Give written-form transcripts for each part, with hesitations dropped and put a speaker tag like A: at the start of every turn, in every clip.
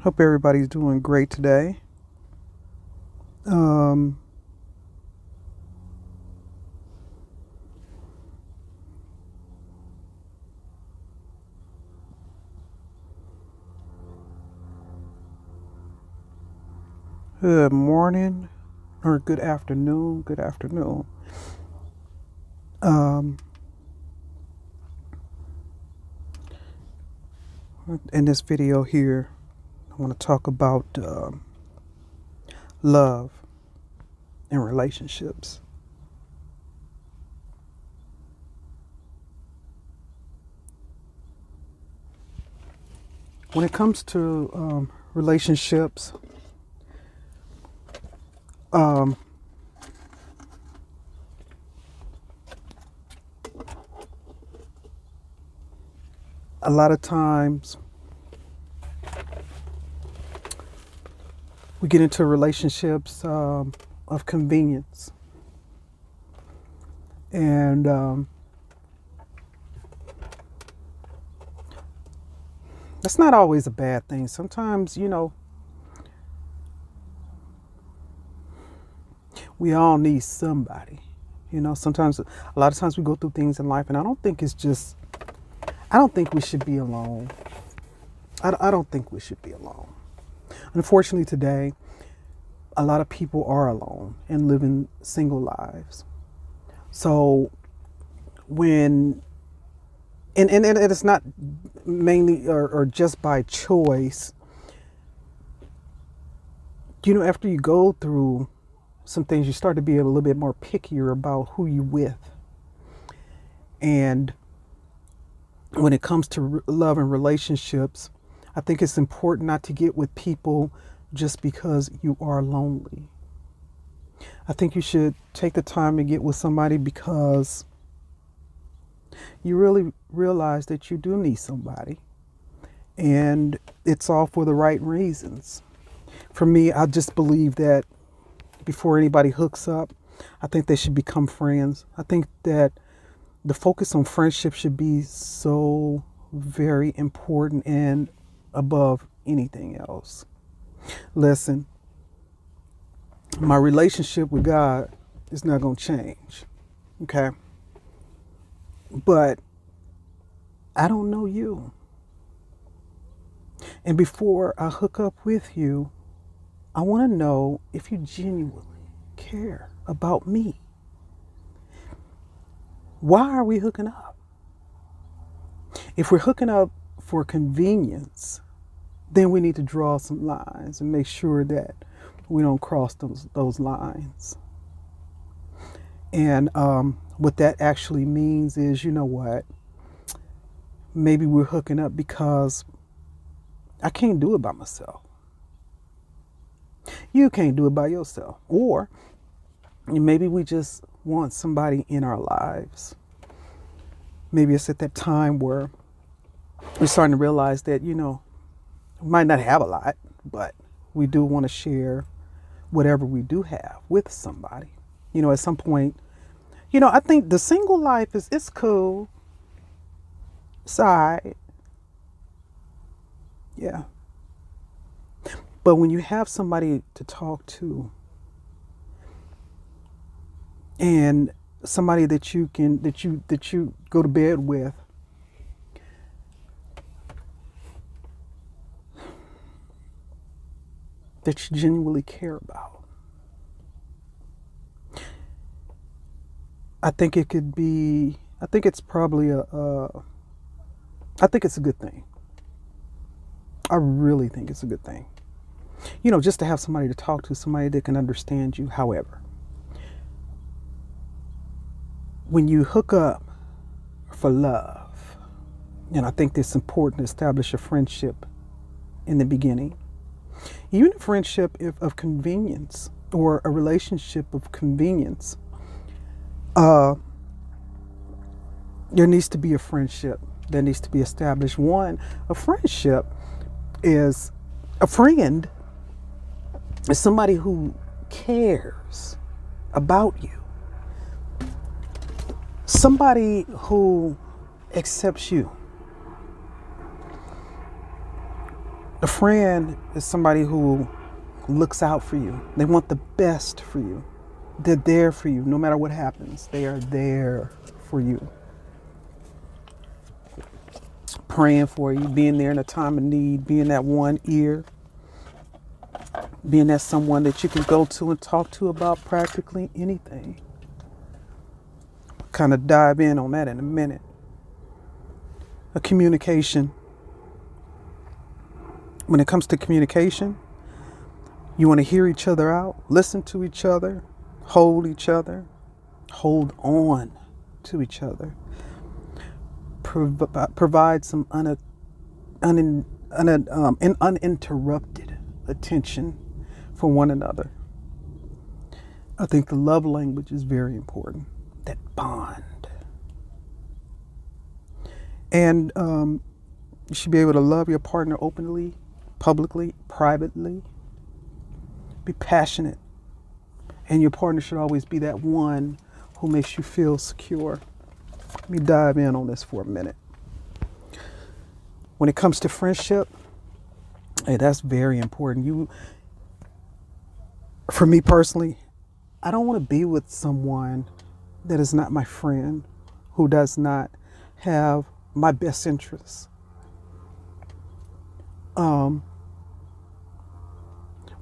A: Hope everybody's doing great today. Um, Good morning or good afternoon. Good afternoon. Um, in this video here, I want to talk about love and relationships. When it comes to relationships, um, a lot of times we get into relationships of convenience. And that's not always a bad thing. Sometimes, we all need somebody. Sometimes, a lot of times we go through things in life, and I don't think we should be alone. I don't think we should be alone. Unfortunately, today, a lot of people are alone and living single lives. So when, and it's not mainly or just by choice, after you go through some things, you start to be a little bit more pickier about who you with. And when it comes to love and relationships, I think it's important not to get with people just because you are lonely. I think you should take the time to get with somebody because you really realize that you do need somebody. And it's all for the right reasons. For me, I just believe that before anybody hooks up, I think they should become friends. I think that the focus on friendship should be so very important and above anything else. Listen, my relationship with God is not going to change, okay? But I don't know you. And before I hook up with you, I want to know if you genuinely care about me. Why are we hooking up? If we're hooking up for convenience, then we need to draw some lines and make sure that we don't cross those lines. And what that actually means is, you know what? Maybe we're hooking up because I can't do it by myself. You can't do it by yourself. Or maybe we just want somebody in our lives. Maybe it's at that time where we're starting to realize that, we might not have a lot, but we do want to share whatever we do have with somebody. At some point, I think the single life it's cool. Side. Yeah. But when you have somebody to talk to and somebody that you go to bed with, that you genuinely care about, I think it's a good thing. I really think it's a good thing. Just to have somebody to talk to, somebody that can understand you. However, when you hook up for love, and I think it's important to establish a friendship in the beginning, even a friendship of convenience or a relationship of convenience, there needs to be a friendship that needs to be established. A friendship is a friend is somebody who cares about you. Somebody who accepts you A friend is somebody who looks out for you. They want the best for you. They're there for you no matter what happens. They are there for you. Praying for you, being there in a time of need, being that one ear, being that someone that you can go to and talk to about practically anything. Kind of dive in on that in a minute. A communication. When it comes to communication, you want to hear each other out, listen to each other, hold hold on to each other, provide some uninterrupted attention for one another. I think the love language is very important, that bond. And you should be able to love your partner openly, publicly, privately. Be passionate. And your partner should always be that one who makes you feel secure. Let me dive in on this for a minute. When it comes to friendship, hey, that's very important. For me personally, I don't want to be with someone that is not my friend, who does not have my best interests.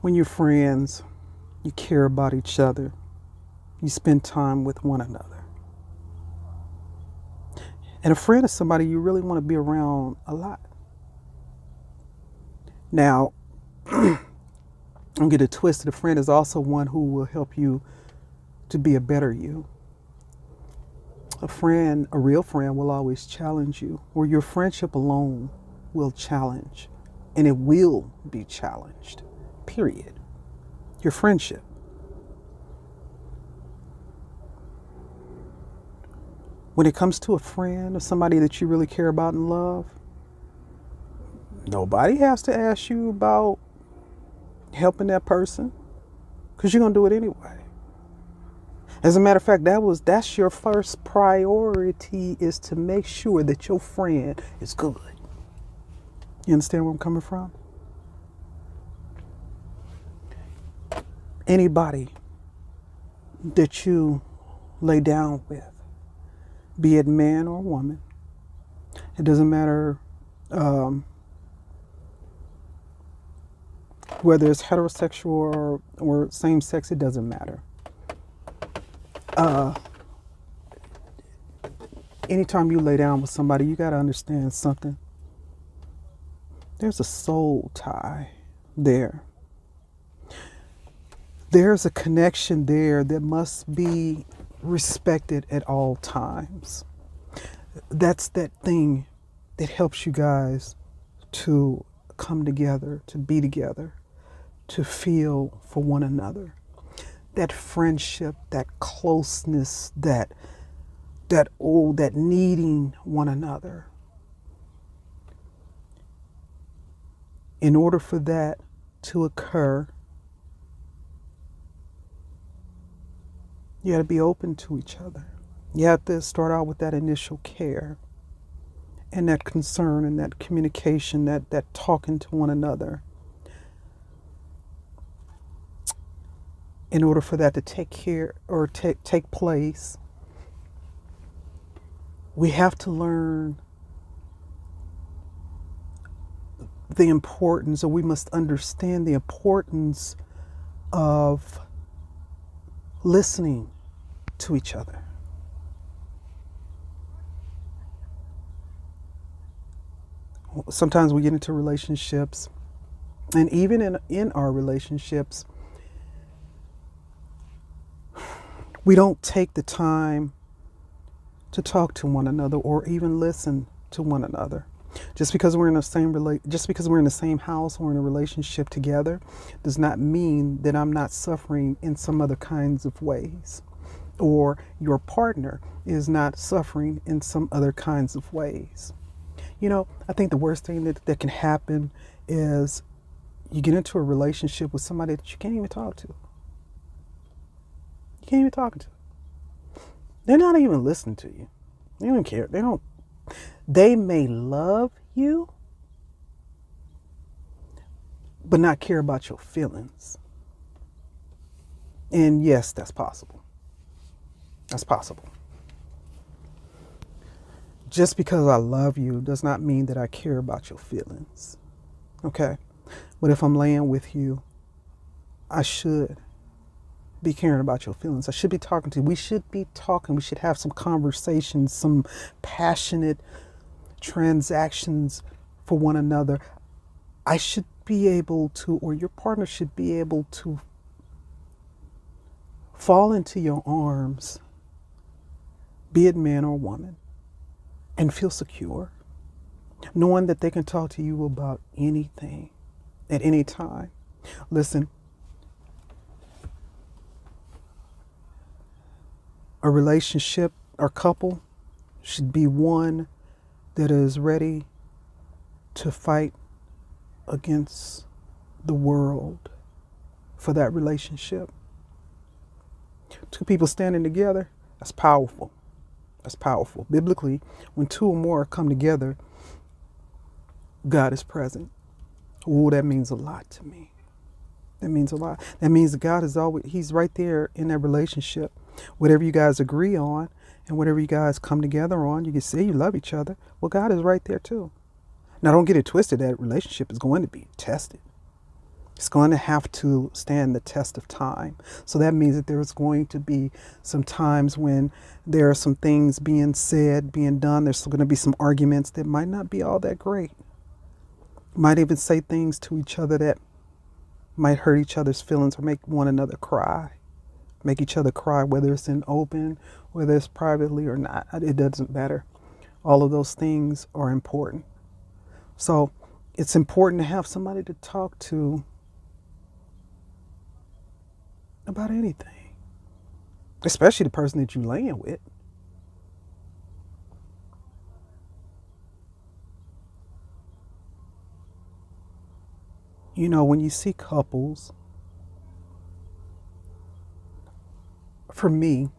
A: When you're friends, you care about each other. You spend time with one another. And a friend is somebody you really want to be around a lot. Now, don't get it twisted. A friend is also one who will help you to be a better you. A real friend will always challenge you, or your friendship alone will challenge, and it will be challenged, period. Your friendship. When it comes to a friend or somebody that you really care about and love, nobody has to ask you about helping that person, because you're going to do it anyway. As a matter of fact, that's your first priority, is to make sure that your friend is good. You understand where I'm coming from? Anybody that you lay down with, be it man or woman, it doesn't matter whether it's heterosexual or same sex, it doesn't matter. Anytime you lay down with somebody, you got to understand something. There's a soul tie there. There's a connection there that must be respected at all times. That's that thing that helps you guys to come together, to be together, to feel for one another. That friendship, that closeness, that needing one another. In order for that to occur, you got to be open to each other. You have to start out with that initial care and that concern and that communication, that talking to one another. In order for that to take place, we have to learn the importance, or we must understand the importance of listening to each other. Sometimes we get into relationships, and even in our relationships, we don't take the time to talk to one another or even listen to one another. Just because we're in the same house or in a relationship together does not mean that I'm not suffering in some other kinds of ways, or your partner is not suffering in some other kinds of ways. I think the worst thing that can happen is you get into a relationship with somebody that you can't even talk to. You can't even talk to. They're not even listening to you. They don't care. They may love you, but not care about your feelings. And yes, that's possible. That's possible. Just because I love you does not mean that I care about your feelings. Okay? But if I'm laying with you, I should be caring about your feelings. I should be talking to you. We should be talking. We should have some conversations, some passionate transactions for one another. I should be able to, or your partner should be able to fall into your arms, be it man or woman, and feel secure, knowing that they can talk to you about anything at any time. Listen, a relationship or couple should be one that is ready to fight against the world for that relationship. Two people standing together, that's powerful. That's powerful. Biblically, when two or more come together, God is present. Oh, that means a lot to me. That means a lot. That means that God is always, He's right there in that relationship. Whatever you guys agree on and whatever you guys come together on, you can say you love each other. Well, God is right there too. Now, don't get it twisted. That relationship is going to be tested. It's going to have to stand the test of time. So that means that there's going to be some times when there are some things being said, being done. There's going to be some arguments that might not be all that great. Might even say things to each other that might hurt each other's feelings or make one another cry. Make each other cry, whether it's in open, whether it's privately or not. It doesn't matter. All of those things are important. So it's important to have somebody to talk to about anything, especially the person that you're laying with. You know, when you see couples, for me,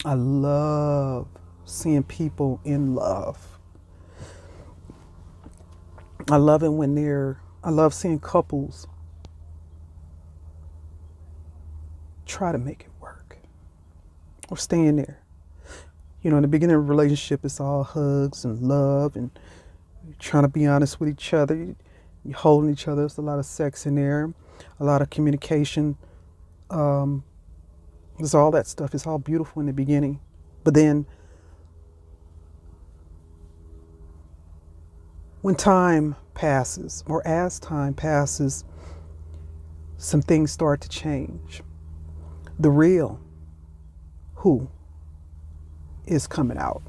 A: I love seeing people in love. I love it when I love seeing couples try to make it work or stay in there. You know, in the beginning of a relationship, it's all hugs and love and you're trying to be honest with each other. You're holding each other. There's a lot of sex in there, a lot of communication. There's all that stuff. It's all beautiful in the beginning. But then when time passes, or as time passes, some things start to change. The real who is coming out.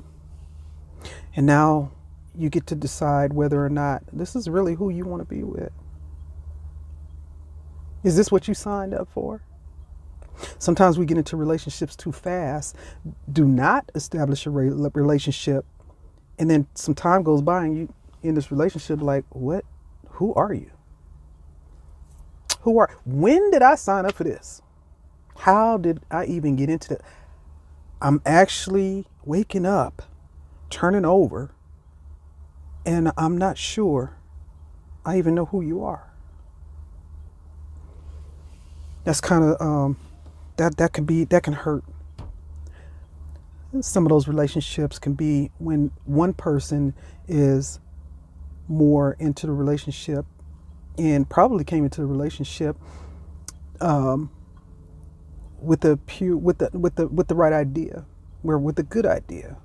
A: And now you get to decide whether or not this is really who you want to be with. Is this what you signed up for? Sometimes we get into relationships too fast. Do not establish a relationship, and then some time goes by and you in this relationship like, what? Who are you? When did I sign up for this? How did I even get into that? I'm actually waking up, turning over, and I'm not sure I even know who you are. That's kind of that can hurt. Some of those relationships can be when one person is more into the relationship and probably came into the relationship with the right idea, with a good idea,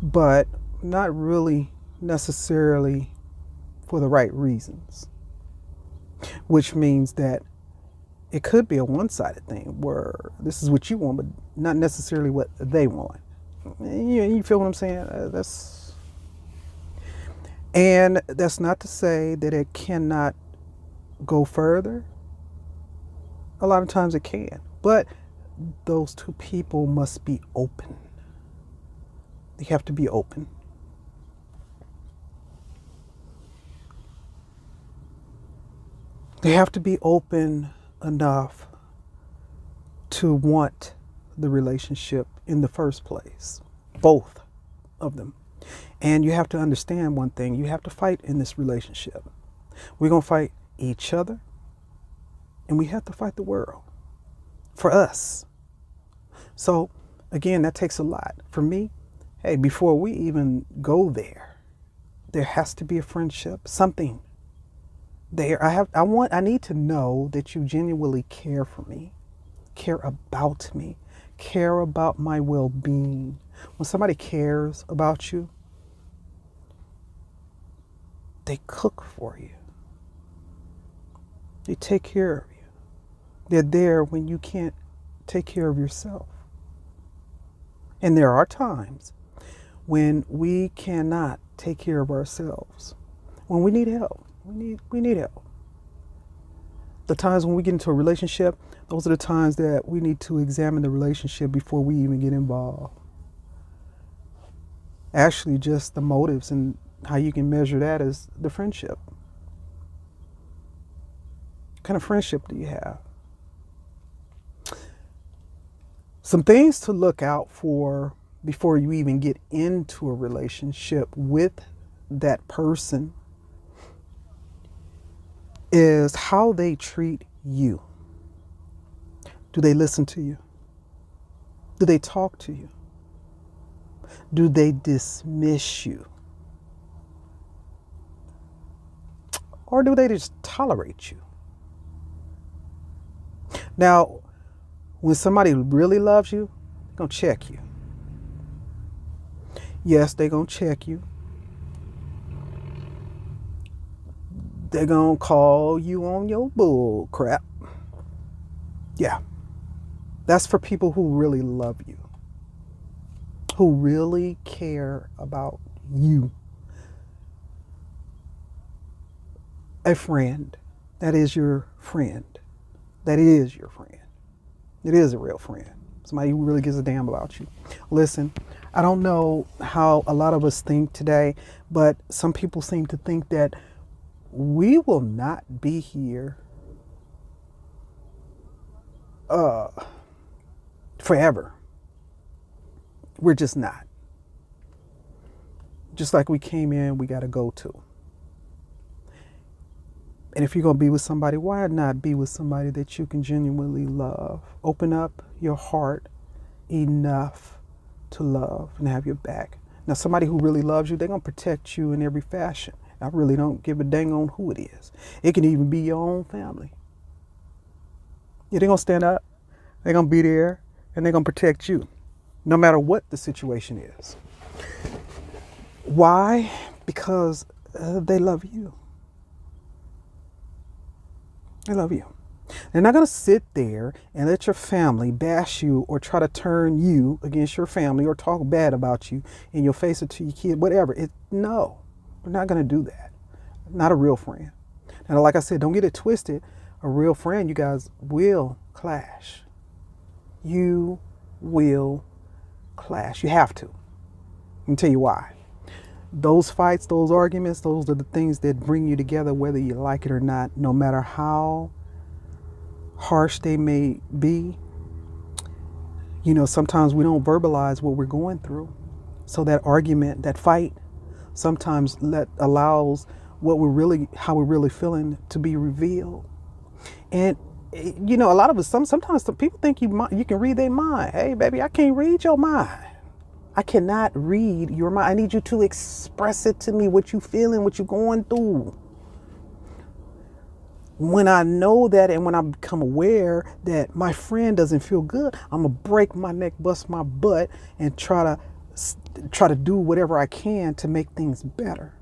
A: but not really necessarily for the right reasons, which means that it could be a one-sided thing where this is what you want, but not necessarily what they want. You feel what I'm saying? And that's not to say that it cannot go further. A lot of times it can, but those two people must be open. They have to be open. They have to be open enough to want the relationship in the first place, both of them. And you have to understand one thing, you have to fight in this relationship. We're going to fight each other, and we have to fight the world for us. So again, that takes a lot. For me, hey, before we even go there, there has to be a friendship, something there. I need to know that you genuinely care for me, care about me, care about my well-being. When somebody cares about you, they cook for you. They take care of you. They're there when you can't take care of yourself. And there are times when we cannot take care of ourselves, when we need help. We need help. The times when we get into a relationship, those are the times that we need to examine the relationship before we even get involved. Actually, just the motives and how you can measure that is the friendship. What kind of friendship do you have? Some things to look out for before you even get into a relationship with that person is how they treat you. Do they listen to you? Do they talk to you? Do they dismiss you? Or do they just tolerate you? Now, when somebody really loves you, they're going to check you. Yes, they're going to check you. They're going to call you on your bull crap. Yeah. That's for people who really love you, who really care about you. A friend, that is your friend. That is your friend. It is a real friend. Somebody who really gives a damn about you. Listen, I don't know how a lot of us think today, but some people seem to think that we will not be here forever. We're just not. Just like we came in, we got to go to. And if you're going to be with somebody, why not be with somebody that you can genuinely love? Open up your heart enough to love and have your back. Now, somebody who really loves you, they're going to protect you in every fashion. I really don't give a dang on who it is. It can even be your own family. Yeah, they're going to stand up. They're going to be there, and they're going to protect you, no matter what the situation is. Why? Because they love you. They love you. They're not going to sit there and let your family bash you or try to turn you against your family or talk bad about you in your face or to your kid, whatever. No, they're not going to do that. Not a real friend. Now, like I said, don't get it twisted. A real friend, you guys will clash. You will clash. You have to. Let me tell you why. Those fights, those arguments, those are the things that bring you together, whether you like it or not, no matter how harsh they may be. You know, sometimes we don't verbalize what we're going through. So that argument, that fight, sometimes allows how we're really feeling to be revealed. And, you know, a lot of us, sometimes people think you can read their mind. Hey, baby, I can't read your mind. I cannot read your mind. I need you to express it to me, what you feeling, what you're going through. When I know that and when I become aware that my friend doesn't feel good, I'm going to break my neck, bust my butt, and try to do whatever I can to make things better.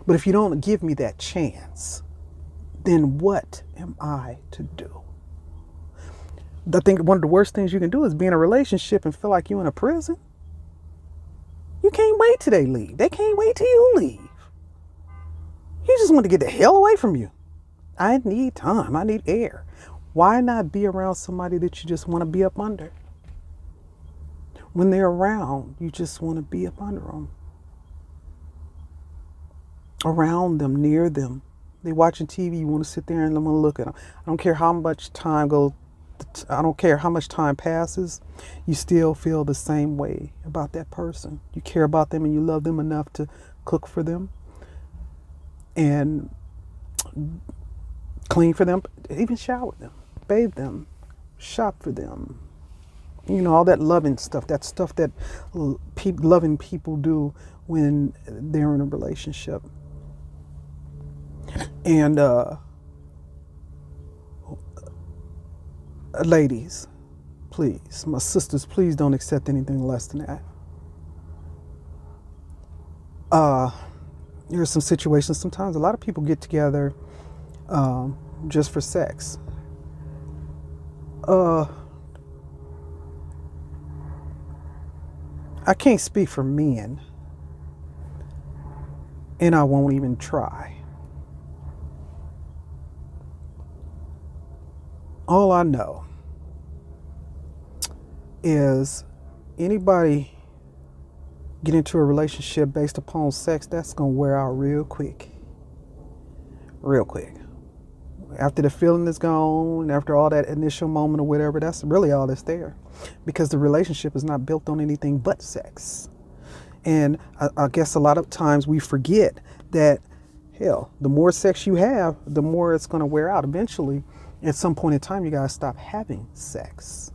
A: But if you don't give me that chance, then what am I to do? I think one of the worst things you can do is be in a relationship and feel like you're in a prison. You can't wait till they leave. They can't wait till you leave. You just want to get the hell away from you. I need time. I need air. Why not be around somebody that you just want to be up under? When they're around, you just want to be up under them. Around them, near them. They're watching TV, you want to sit there and want to look at them. I don't care how much time goes. I don't care how much time passes, you still feel the same way about that person. You care about them and you love them enough to cook for them and clean for them, even shower them, bathe them, shop for them. You know, all that loving stuff, that stuff that loving people do when they're in a relationship. And ladies, please, my sisters, please don't accept anything less than that. There are some situations, sometimes a lot of people get together just for sex. I can't speak for men, and I won't even try. All I know is anybody get into a relationship based upon sex, that's going to wear out real quick. Real quick. After the feeling is gone, after all that initial moment or whatever, that's really all that's there. Because the relationship is not built on anything but sex. And I guess a lot of times we forget that, hell, the more sex you have, the more it's going to wear out. Eventually, at some point in time, you got to stop having sex.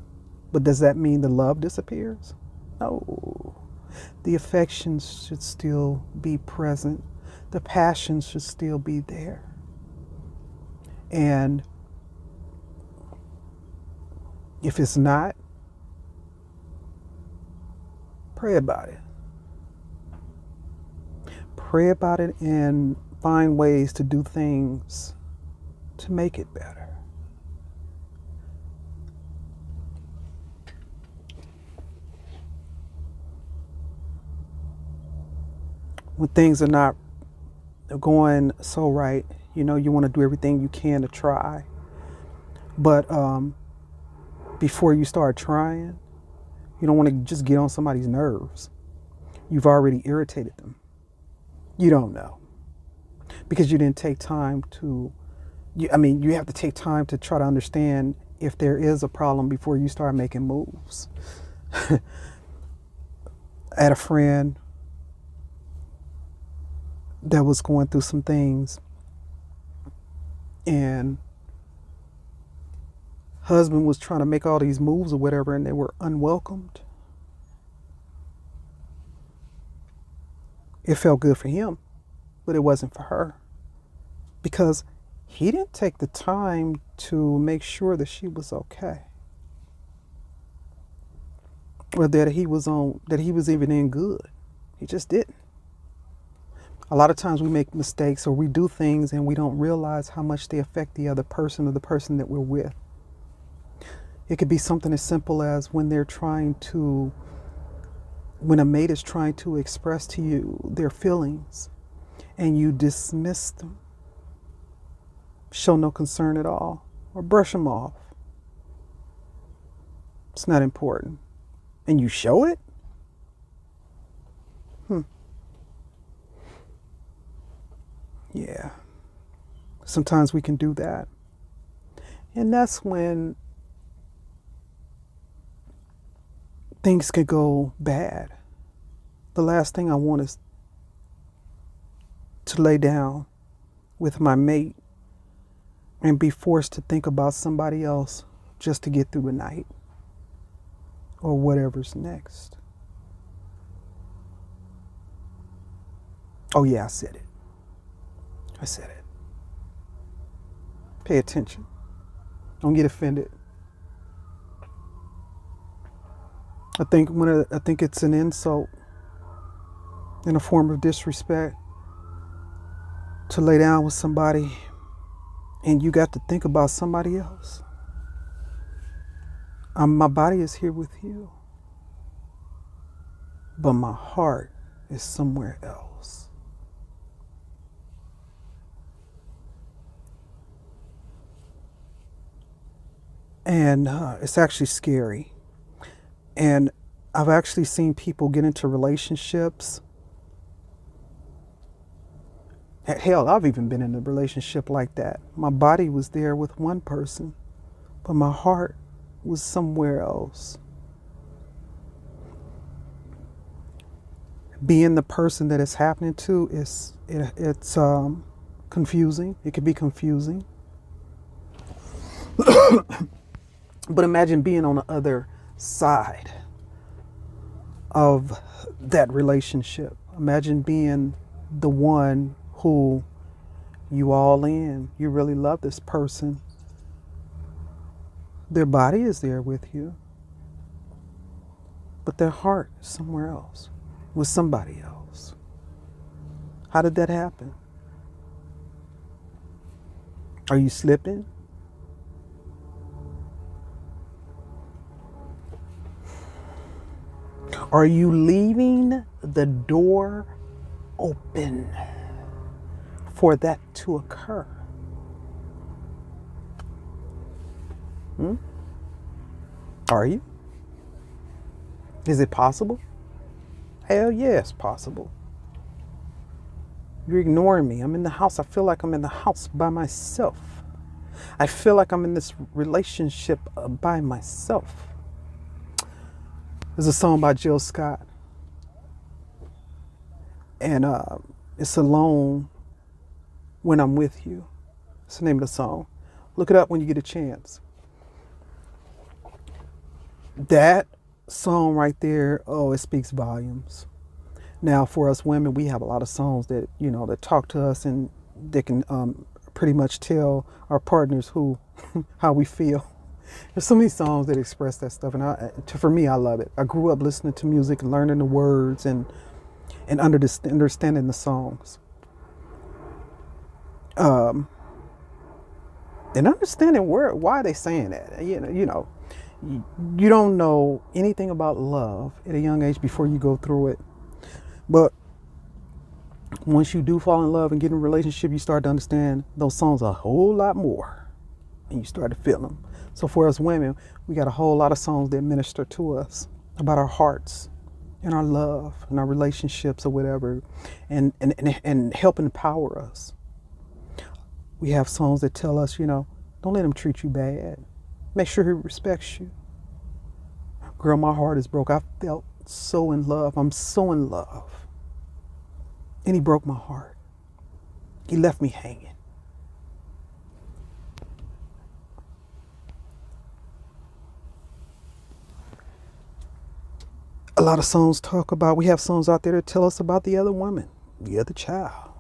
A: But does that mean the love disappears? No. The affections should still be present. The passion should still be there. And if it's not, pray about it. Pray about it and find ways to do things to make it better. When things are not going so right, you know, you want to do everything you can to try. But before you start trying, you don't want to just get on somebody's nerves. You've already irritated them. You don't know. Because you didn't take time to, you have to take time to try to understand if there is a problem before you start making moves. I had a friend that was going through some things, and husband was trying to make all these moves or whatever, and they were unwelcomed. It felt good for him, but it wasn't for her, because he didn't take the time to make sure that she was okay, or that he was even in good. He just didn't. A lot of times we make mistakes or we do things and we don't realize how much they affect the other person or the person that we're with. It could be something as simple as when a mate is trying to express to you their feelings and you dismiss them, show no concern at all, or brush them off. It's not important. And you show it? Yeah. Sometimes we can do that. And that's when things could go bad. The last thing I want is to lay down with my mate and be forced to think about somebody else just to get through the night or whatever's next. Oh yeah, I said it. Pay attention. Don't get offended. I think it's an insult and a form of disrespect to lay down with somebody and you got to think about somebody else. My body is here with you, but my heart is somewhere else. And it's actually scary. And I've actually seen people get into relationships. Hell, I've even been in a relationship like that. My body was there with one person, but my heart was somewhere else. Being the person that it's happening to, it's confusing. It can be confusing. But imagine being on the other side of that relationship. Imagine being the one who you all in. You really love this person. Their body is there with you, but their heart is somewhere else, with somebody else. How did that happen? Are you slipping? Are you leaving the door open for that to occur? Are you? Is it possible? Hell yeah, it's possible. You're ignoring me. I'm in the house. I feel like I'm in the house by myself. I feel like I'm in this relationship by myself. There's a song by Jill Scott. And it's Alone When I'm With You. It's the name of the song. Look it up when you get a chance. That song right there, oh, it speaks volumes. Now, for us women, we have a lot of songs that, that talk to us and they can pretty much tell our partners how we feel. There's so many songs that express that stuff, and for me, I love it. I grew up listening to music and learning the words and understanding the songs. And understanding why they saying that. You don't know anything about love at a young age before you go through it. But once you do fall in love and get in a relationship, you start to understand those songs a whole lot more. And you start to feel them. So for us women, we got a whole lot of songs that minister to us about our hearts and our love and our relationships or whatever, and help empower us. We have songs that tell us, don't let him treat you bad. Make sure he respects you. Girl, my heart is broke. I felt so in love. I'm so in love. And he broke my heart. He left me hanging. A lot of songs we have songs out there that tell us about the other woman, the other child.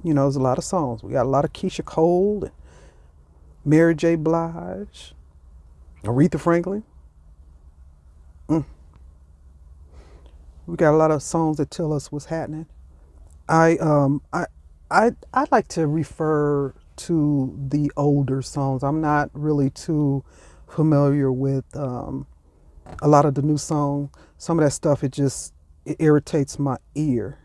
A: There's a lot of songs. We got a lot of Keisha Cole and Mary J. Blige, Aretha Franklin. We got a lot of songs that tell us what's happening. I like to refer to the older songs. I'm not really too familiar with a lot of the new songs. Some of that stuff, it irritates my ear.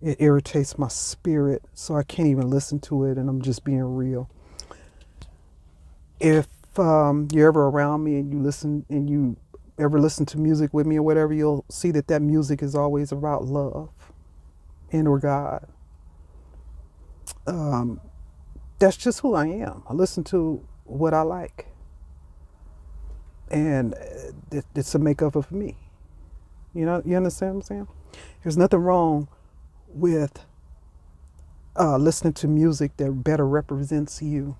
A: It irritates my spirit, so I can't even listen to it, and I'm just being real. If you're ever around me and you ever listen to music with me or whatever, you'll see that music is always about love and or God. That's just who I am. I listen to what I like. And it's a makeup of me. You understand what I'm saying? There's nothing wrong with listening to music that better represents you.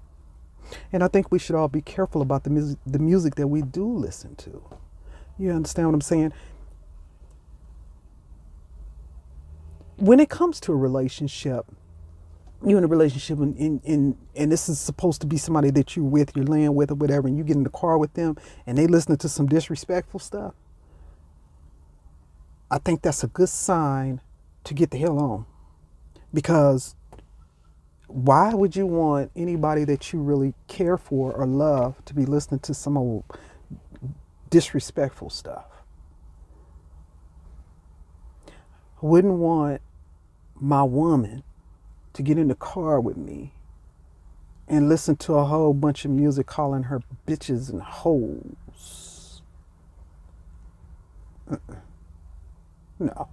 A: And I think we should all be careful about the music that we do listen to. You understand what I'm saying? When it comes to a relationship, you're in a relationship and this is supposed to be somebody that you're laying with or whatever, and you get in the car with them and they listening to some disrespectful stuff, I think that's a good sign to get the hell on. Because why would you want anybody that you really care for or love to be listening to some old disrespectful stuff? I wouldn't want my woman to get in the car with me and listen to a whole bunch of music calling her bitches and hoes. No.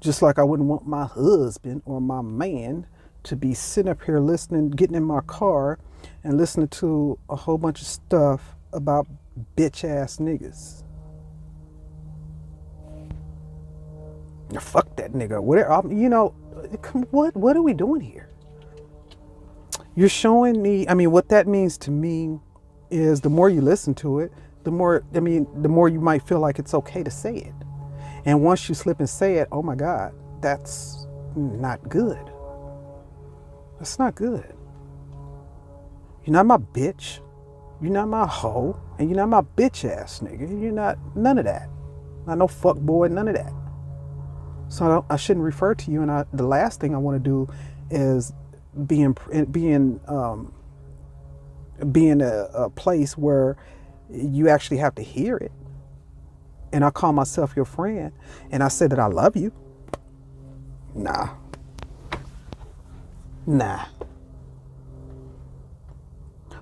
A: Just like I wouldn't want my husband or my man to be sitting up here listening, getting in my car and listening to a whole bunch of stuff about bitch ass niggas. Fuck that nigga. Whatever. What are we doing here? You're showing me. I mean, what that means to me is the more you listen to it, the more. I mean, the more you might feel like it's okay to say it. And once you slip and say it, oh my God, that's not good. That's not good. You're not my bitch. You're not my hoe. And you're not my bitch ass nigga. You're not none of that. Not no fuck boy, none of that. So I shouldn't refer to you. And the last thing I want to do is be in a place where you actually have to hear it. And I call myself your friend and I say that I love you. Nah.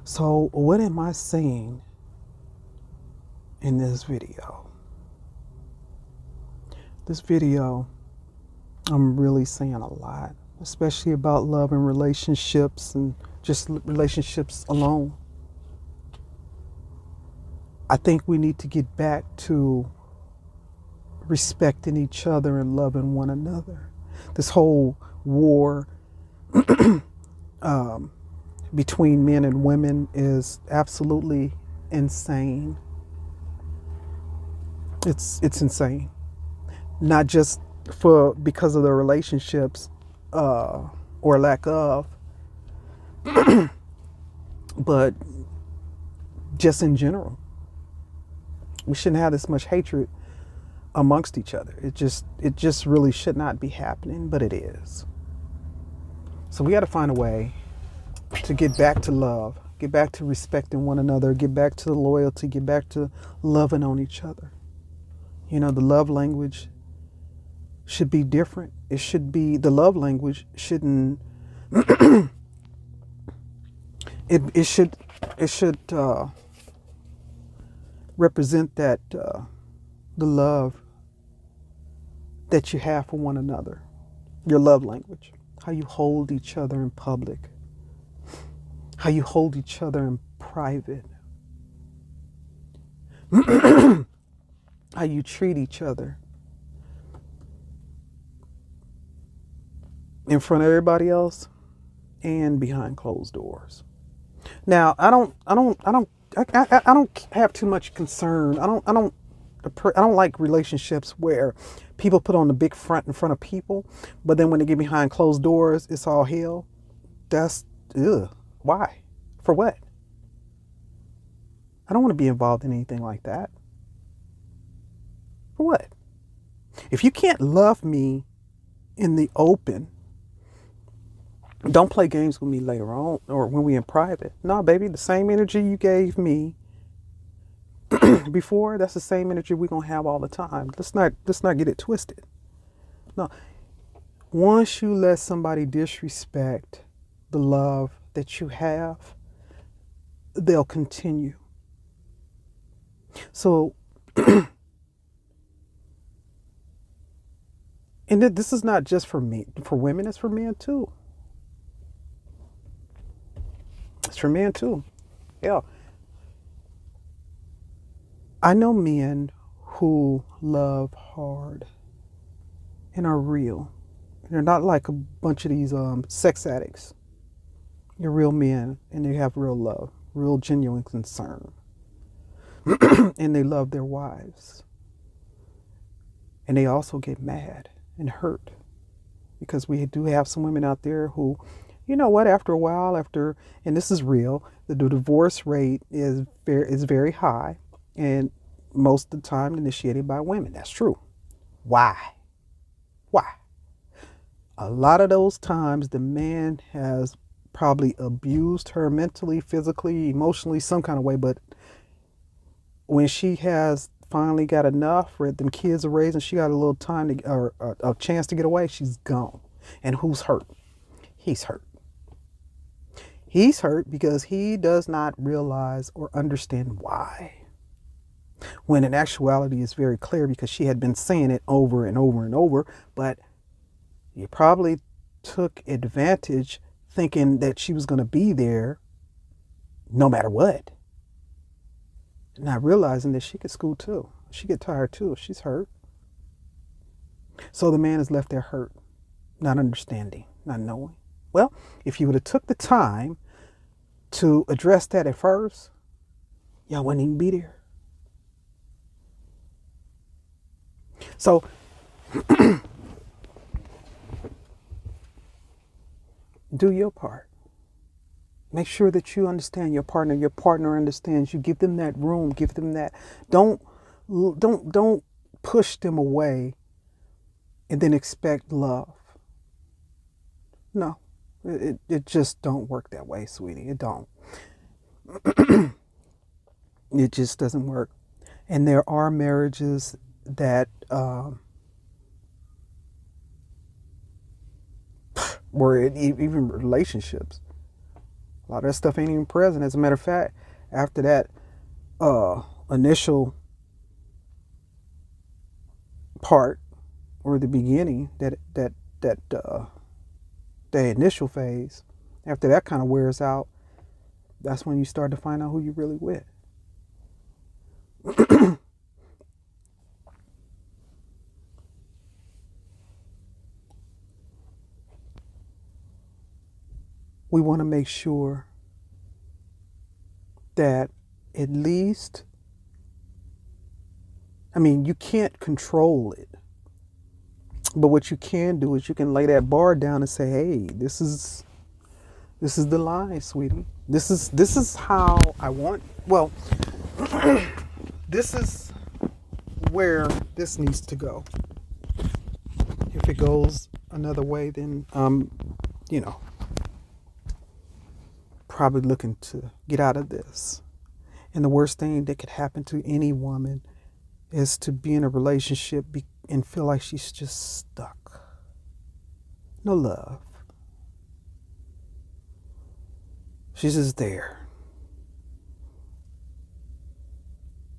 A: So what am I saying in this video? This video, I'm really saying a lot, especially about love and relationships and just relationships alone. I think we need to get back to respecting each other and loving one another. This whole war between men and women is absolutely insane. It's insane. Not just because of the relationships or lack of, but just in general. We shouldn't have this much hatred amongst each other. It just really should not be happening, but it is. So we got to find a way to get back to love, get back to respecting one another, get back to the loyalty, get back to loving on each other. You know, the love language should be different. It should be, the love language shouldn't, it should represent that, the love that you have for one another, your love language, how you hold each other in public, how you hold each other in private, how you treat each other in front of everybody else and behind closed doors. Now, I don't have too much concern. I don't like relationships where people put on the big front in front of people, but then when they get behind closed doors, it's all hell. That's, why? For what? I don't want to be involved in anything like that. For what? If you can't love me in the open, don't play games with me later on or when we're in private. No, baby, the same energy you gave me before, that's the same energy we're gonna have all the time. Let's not get it twisted. No. Once you let somebody disrespect the love that you have, they'll continue. So and this is not just for me, for women, it's for men too. It's for men too. Yeah. I know men who love hard and are real. They're not like a bunch of these sex addicts. They're real men and they have real love, real genuine concern. And they love their wives. And they also get mad and hurt because we do have some women out there who, you know what, after a while, and this is real, the divorce rate is very high and most of the time initiated by women. That's true. Why? A lot of those times the man has probably abused her mentally, physically, emotionally, some kind of way, but when she has finally got enough, or them kids are raised and she got a little time or a chance to get away, she's gone. And who's hurt? He's hurt. He's hurt because he does not realize or understand why. When in actuality it's very clear because she had been saying it over and over and over, but you probably took advantage thinking that she was going to be there no matter what. Not realizing that she could school too. She get tired too if she's hurt. So the man is left there hurt, not understanding, not knowing. Well, if you would have took the time to address that at first, y'all wouldn't even be there. So do your part. Make sure that you understand your partner. Your partner understands you. Give them that room. Give them that. Don't push them away and then expect love. No, it just don't work that way, sweetie. It don't. It just doesn't work. And there are marriages that where even relationships, a lot of that stuff ain't even present. As a matter of fact, after that initial part or the beginning, the initial phase, after that kind of wears out, that's when you start to find out who you're really with. We want to make sure that at least, I mean, you can't control it. But what you can do is you can lay that bar down and say, hey, this is the line, sweetie. This is how I want. Well, this is where this needs to go. If it goes another way, then probably looking to get out of this. And the worst thing that could happen to any woman is to be in a relationship and feel like she's just stuck. No love. She's just there,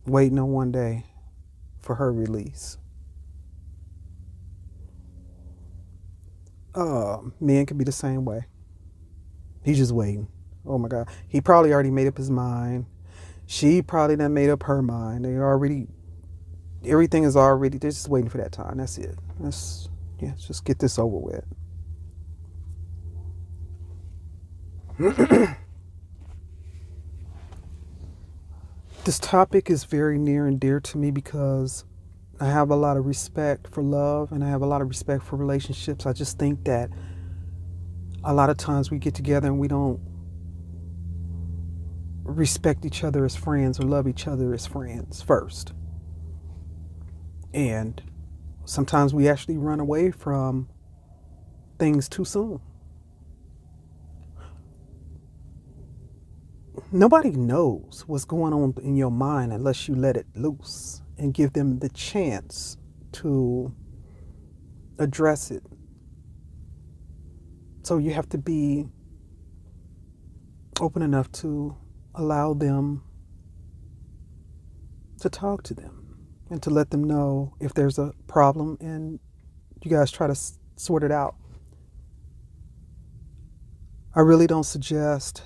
A: waiting on one day for her release. Men can be the same way. He's just waiting. Oh my God. He probably already made up his mind. She probably done made up her mind. Everything is already, they're just waiting for that time. That's it. Let's just get this over with. This topic is very near and dear to me because I have a lot of respect for love and I have a lot of respect for relationships. I just think that a lot of times we get together and we don't respect each other as friends or love each other as friends first. And sometimes we actually run away from things too soon. Nobody knows what's going on in your mind unless you let it loose and give them the chance to address it. So you have to be open enough to allow them to talk to them and to let them know if there's a problem and you guys try to sort it out. I really don't suggest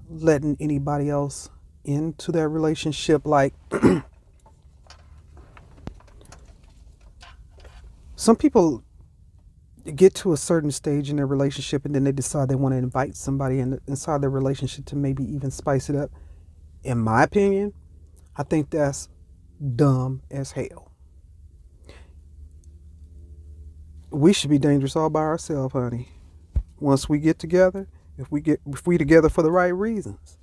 A: letting anybody else into their relationship. Like some people get to a certain stage in their relationship and then they decide they want to invite somebody inside their relationship to maybe even spice it up. In my opinion, I think that's dumb as hell. We should be dangerous all by ourselves, honey. Once we get together, if we together for the right reasons.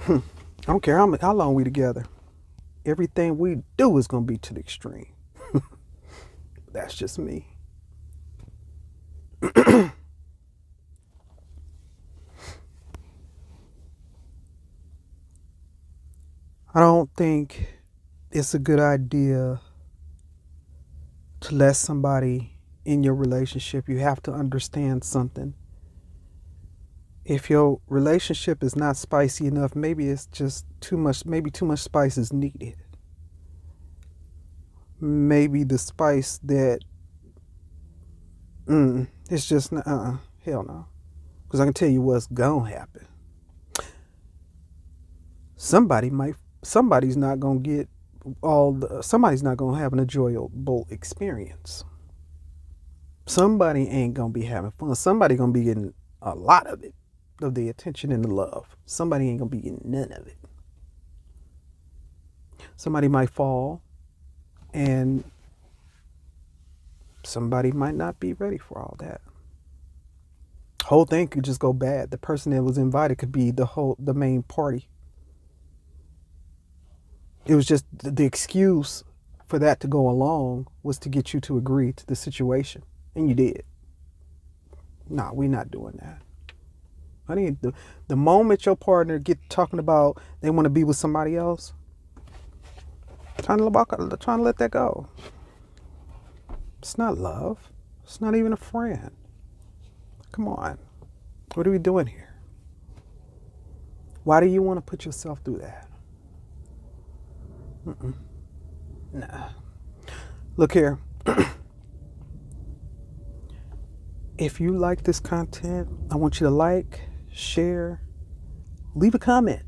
A: I don't care how long we together. Everything we do is going to be to the extreme. That's just me. I don't think it's a good idea to let somebody in your relationship. You have to understand something. If your relationship is not spicy enough, maybe it's just too much. Maybe too much spice is needed. Maybe the spice that it's just hell no. Because I can tell you what's gonna happen. Somebody's not gonna get somebody's not going to have an enjoyable experience. Somebody ain't going to be having fun. Somebody going to be getting a lot of it, of the attention and the love. Somebody ain't going to be getting none of it. Somebody might fall, and somebody might not be ready for all that. Whole thing could just go bad. The person that was invited could be the main party. It was just the excuse for that to go along was to get you to agree to the situation, and you did. Nah, we're not doing that. I need the moment your partner get talking about they want to be with somebody else, trying to let that go. It's not love. It's not even a friend. Come on. What are we doing here? Why do you want to put yourself through that? Nah. Look here. If you like this content, I want you to like, share, leave a comment.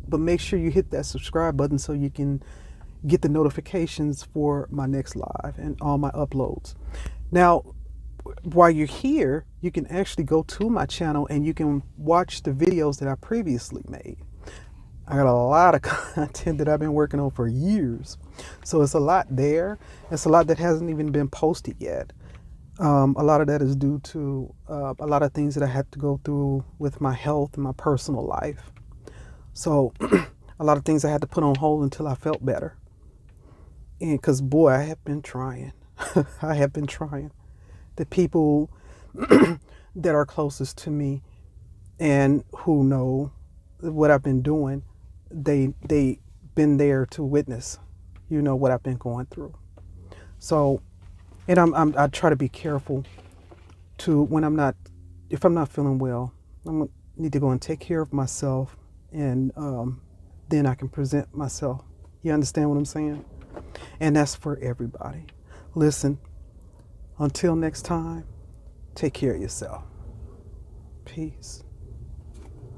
A: But make sure you hit that subscribe button so you can get the notifications for my next live and all my uploads. Now, while you're here, you can actually go to my channel and you can watch the videos that I previously made. I got a lot of content that I've been working on for years. So it's a lot there. It's a lot that hasn't even been posted yet. A lot of that is due to a lot of things that I had to go through with my health and my personal life. So a lot of things I had to put on hold until I felt better. And because, boy, I have been trying. I have been trying. The people that are closest to me and who know what I've been doing, they been there to witness, what I've been going through. So, and I try to be careful to if I'm not feeling well, need to go and take care of myself, and then I can present myself. You understand what I'm saying? And that's for everybody. Listen, until next time, take care of yourself. Peace.